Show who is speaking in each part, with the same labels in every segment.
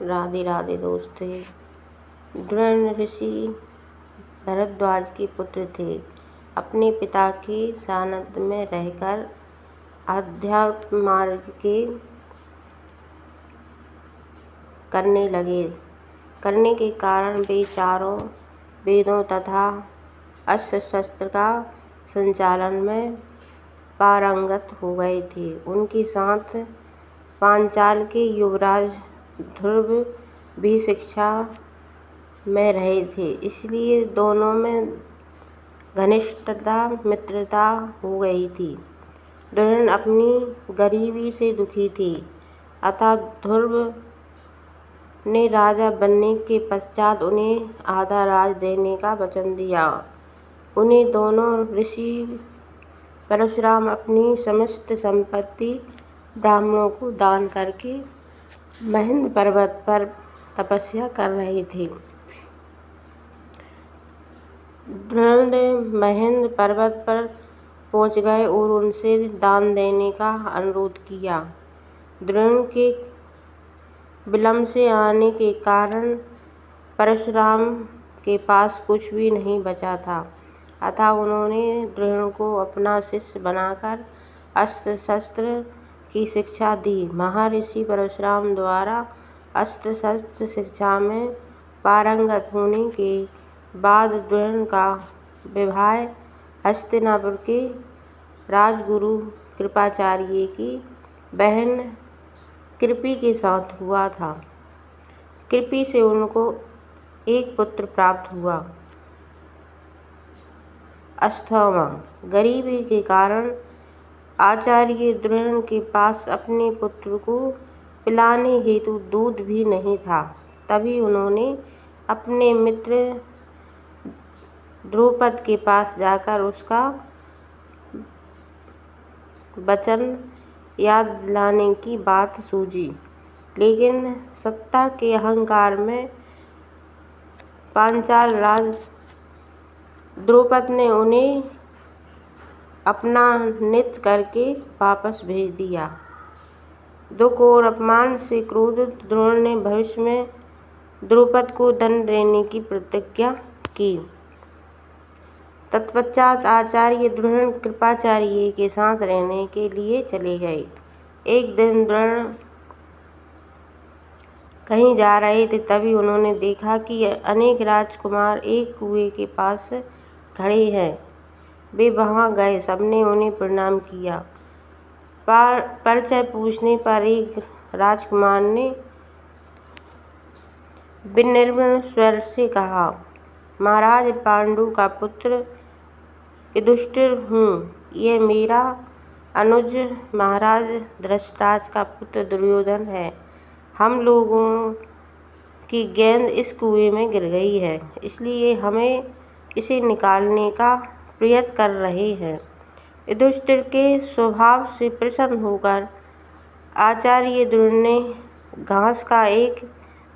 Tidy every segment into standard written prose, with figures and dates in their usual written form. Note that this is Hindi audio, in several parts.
Speaker 1: राधे राधे दोस्त। द्रोण ऋषि भरद्वाज के पुत्र थे। अपने पिता के सानिध्य में रहकर अध्यात्म मार्ग के करने के कारण वे चारों वेदों तथा अस्त्र शस्त्र का संचालन में पारंगत हो गए थे। उनके साथ पांचाल के युवराज ध्रुव भी शिक्षा में रहे थे, इसलिए दोनों में घनिष्ठता मित्रता हो गई थी। दुर्योधन अपनी गरीबी से दुखी थे, अतः ध्रुव ने राजा बनने के पश्चात उन्हें आधा राज देने का वचन दिया। उन्हें दोनों ऋषि परशुराम अपनी समस्त संपत्ति ब्राह्मणों को दान करके महेंद्र पर्वत पर तपस्या कर रहे थे। द्रोण महेंद्र पर्वत पर पहुंच गए और उनसे दान देने का अनुरोध किया। द्रोण के विलंब से आने के कारण परशुराम के पास कुछ भी नहीं बचा था, अतः उन्होंने द्रोण को अपना शिष्य बनाकर अस्त्र शस्त्र की शिक्षा दी। महर्षि परशुराम द्वारा अस्त्र शस्त्र शिक्षा में पारंगत होने के बाद द्रोण का विवाह हस्तिनापुर के राजगुरु कृपाचार्य की बहन कृपि के साथ हुआ था। कृपि से उनको एक पुत्र प्राप्त हुआ, अश्वत्थामा। गरीबी के कारण आचार्य द्रोण के पास अपने पुत्र को पिलाने हेतु दूध भी नहीं था। तभी उन्होंने अपने मित्र द्रुपद के पास जाकर उसका वचन याद दिलाने की बात सूझी, लेकिन सत्ता के अहंकार में पांचाल राज द्रुपद ने उन्हें अपमानित करके वापस भेज दिया। दुख और अपमान से क्रोधित द्रोण ने भविष्य में द्रुपद को दंड देने की प्रतिज्ञा की। तत्पश्चात आचार्य द्रोण कृपाचार्य के साथ रहने के लिए चले गए। एक दिन द्रोण कहीं जा रहे थे, तभी उन्होंने देखा कि अनेक राजकुमार एक कुएं के पास खड़े हैं। वे वहां गए, सबने उन्हें प्रणाम किया। परिचय पूछने पर एक राजकुमार ने विनम्र स्वर से कहा, महाराज, पांडु का पुत्र युधिष्ठिर हूँ। यह मेरा अनुज महाराज धृतराष्ट्र का पुत्र दुर्योधन है। हम लोगों की गेंद इस कुएं में गिर गई है, इसलिए हमें इसे निकालने का प्रयत्न कर रहे हैं। युधिष्ठिर के स्वभाव से प्रसन्न होकर आचार्य द्रोण ने घास का एक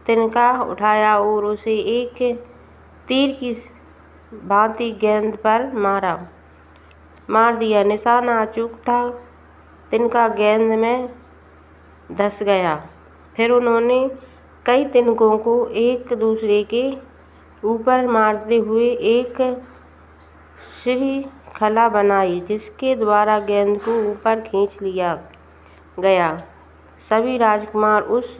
Speaker 1: तिनका उठाया और उसे एक तीर की भांति गेंद पर मार दिया। निशाना अचूक था, तिनका गेंद में धंस गया। फिर उन्होंने कई तिनकों को एक दूसरे के ऊपर मारते हुए एक श्रृंखला बनाई, जिसके द्वारा गेंद को ऊपर खींच लिया गया। सभी राजकुमार उस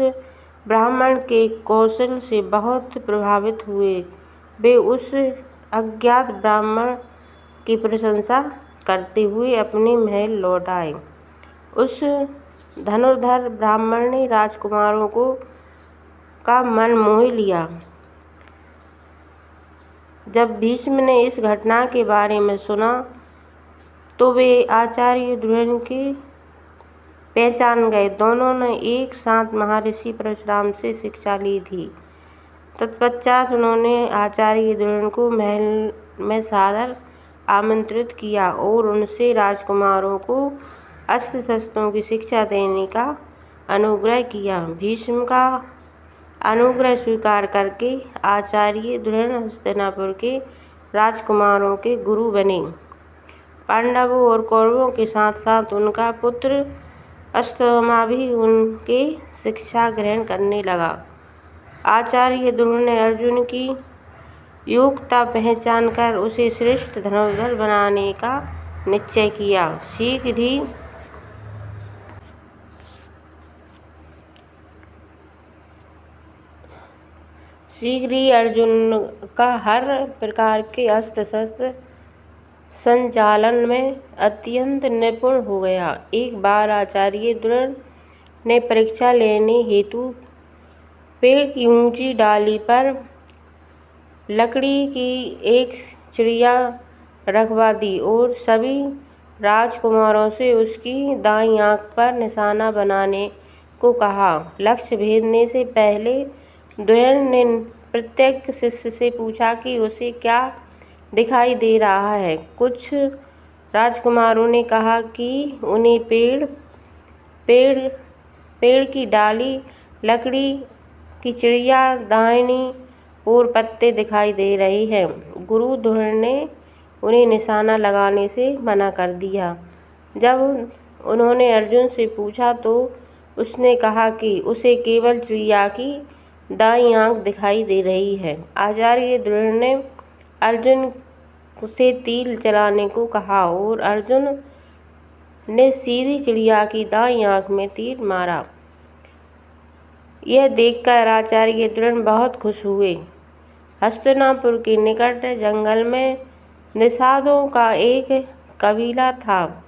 Speaker 1: ब्राह्मण के कौशल से बहुत प्रभावित हुए। वे उस अज्ञात ब्राह्मण की प्रशंसा करते हुए अपने महल लौट आए। उस धनुर्धर ब्राह्मण ने राजकुमारों का मन मोह लिया। जब भीष्म ने इस घटना के बारे में सुना तो वे आचार्य द्रोण के पहचान गए। दोनों ने एक साथ महर्षि परशुराम से शिक्षा ली थी। तत्पश्चात उन्होंने आचार्य द्रोण को महल में सादर आमंत्रित किया और उनसे राजकुमारों को अस्त्र शस्त्रों की शिक्षा देने का अनुग्रह किया। भीष्म का अनुग्रह स्वीकार करके आचार्य द्रोण हस्तिनापुर के राजकुमारों के गुरु बने। पांडवों और कौरवों के साथ साथ उनका पुत्र अश्वत्थामा भी उनके शिक्षा ग्रहण करने लगा। आचार्य द्रोण ने अर्जुन की योग्यता पहचान कर उसे श्रेष्ठ धनुर्धर बनाने का निश्चय किया। शीघ्र ही अर्जुन का हर प्रकार के अस्त्र शस्त्र संचालन में अत्यंत निपुण हो गया। एक बार आचार्य द्रोण ने परीक्षा लेने हेतु पेड़ की ऊंची डाली पर लकड़ी की एक चिड़िया रखवा दी और सभी राजकुमारों से उसकी दाईं आंख पर निशाना बनाने को कहा। लक्ष्य भेदने से पहले द्रोण ने प्रत्येक शिष्य से पूछा कि उसे क्या दिखाई दे रहा है। कुछ राजकुमारों ने कहा कि उन्हें पेड़ की डाली, लकड़ी की चिड़िया, दाहिनी ओर पत्ते दिखाई दे रहे हैं। गुरु द्रोण ने उन्हें निशाना लगाने से मना कर दिया। जब उन्होंने अर्जुन से पूछा तो उसने कहा कि उसे केवल चिड़िया की दाईं आंख दिखाई दे रही है। आचार्य द्रोण ने अर्जुन से तीर चलाने को कहा और अर्जुन ने सीधी चिड़िया की दाईं आंख में तीर मारा। यह देखकर आचार्य द्रोण बहुत खुश हुए। हस्तिनापुर के निकट जंगल में निषादों का एक कबीला था।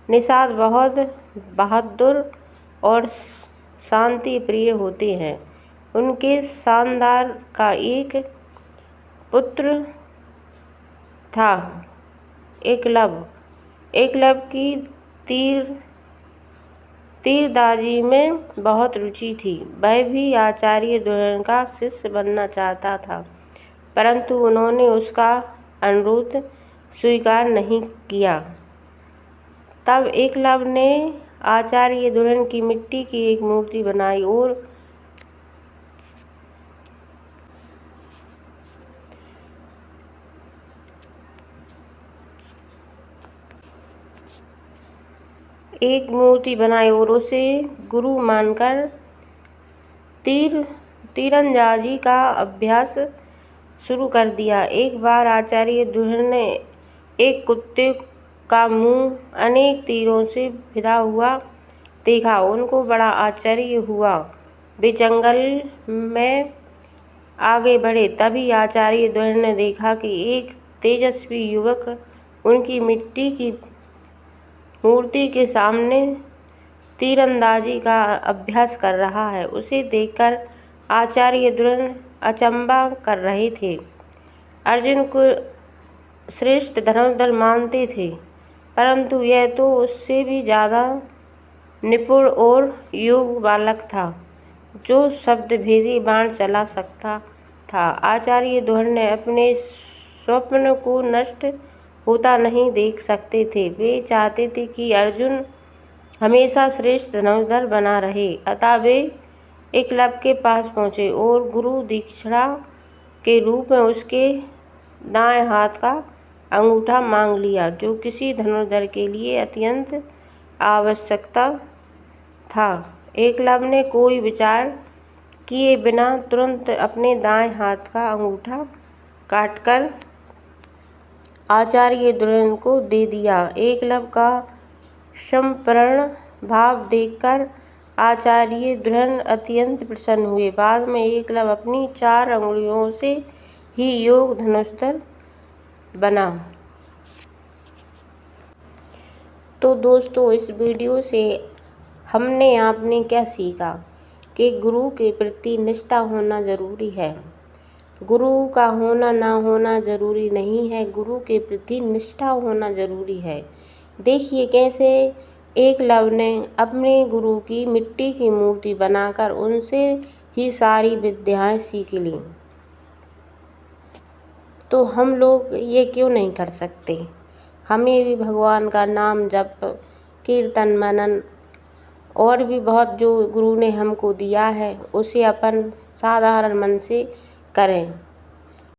Speaker 1: निषाद बहुत बहादुर और शांति प्रिय होते हैं। उनके शानदार का एक पुत्र था, एकलव्य की तीरंदाजी में बहुत रुचि थी। वह भी आचार्य द्रोण का शिष्य बनना चाहता था, परंतु उन्होंने उसका अनुरोध स्वीकार नहीं किया। तब एकलव्य ने आचार्य द्रोण की मिट्टी की एक मूर्ति बनाई और उसे गुरु मानकर तीरंदाजी का अभ्यास शुरू कर दिया। एक बार आचार्य द्रोण ने एक कुत्ते का मुंह अनेक तीरों से भिदा हुआ देखा। उनको बड़ा आश्चर्य हुआ। वे जंगल में आगे बढ़े। तभी आचार्य द्रोण ने देखा कि एक तेजस्वी युवक उनकी मिट्टी की मूर्ति के सामने तीरंदाजी का अभ्यास कर रहा है। उसे देखकर आचार्य द्रोण अचंभा कर रहे थे। अर्जुन को श्रेष्ठ धनुर्धर मानते थे, परंतु यह तो उससे भी ज़्यादा निपुण और योग्य बालक था, जो शब्दभेदी बाण चला सकता था। आचार्य द्रोण ने अपने स्वप्न को नष्ट होता नहीं देख सकते थे। वे चाहते थे कि अर्जुन हमेशा श्रेष्ठ धनुर्धर बना रहे। अतः वे एकलव्य के पास पहुँचे और गुरु दीक्षिणा के रूप में उसके दाएं हाथ का अंगूठा मांग लिया, जो किसी धनुर्धर के लिए अत्यंत आवश्यकता था। एकलव्य ने कोई विचार किए बिना तुरंत अपने दाएं हाथ का अंगूठा काटकर आचार्य द्रोण को दे दिया। एकलव्य का समर्पण भाव देखकर आचार्य द्रोण अत्यंत प्रसन्न हुए। बाद में एकलव्य अपनी 4 अंगुलियों से ही योग्य धनुर्धर बना। तो दोस्तों, इस वीडियो से हमने आपने क्या सीखा कि गुरु के प्रति निष्ठा होना ज़रूरी है। गुरु का होना ना होना ज़रूरी नहीं है, गुरु के प्रति निष्ठा होना ज़रूरी है। देखिए कैसे एकलव्य ने अपने गुरु की मिट्टी की मूर्ति बनाकर उनसे ही सारी विद्याएं सीख ली। तो हम लोग ये क्यों नहीं कर सकते? हमें भी भगवान का नाम जप, कीर्तन, मनन और भी बहुत जो गुरु ने हमको दिया है, उसे अपन साधारण मन से करें।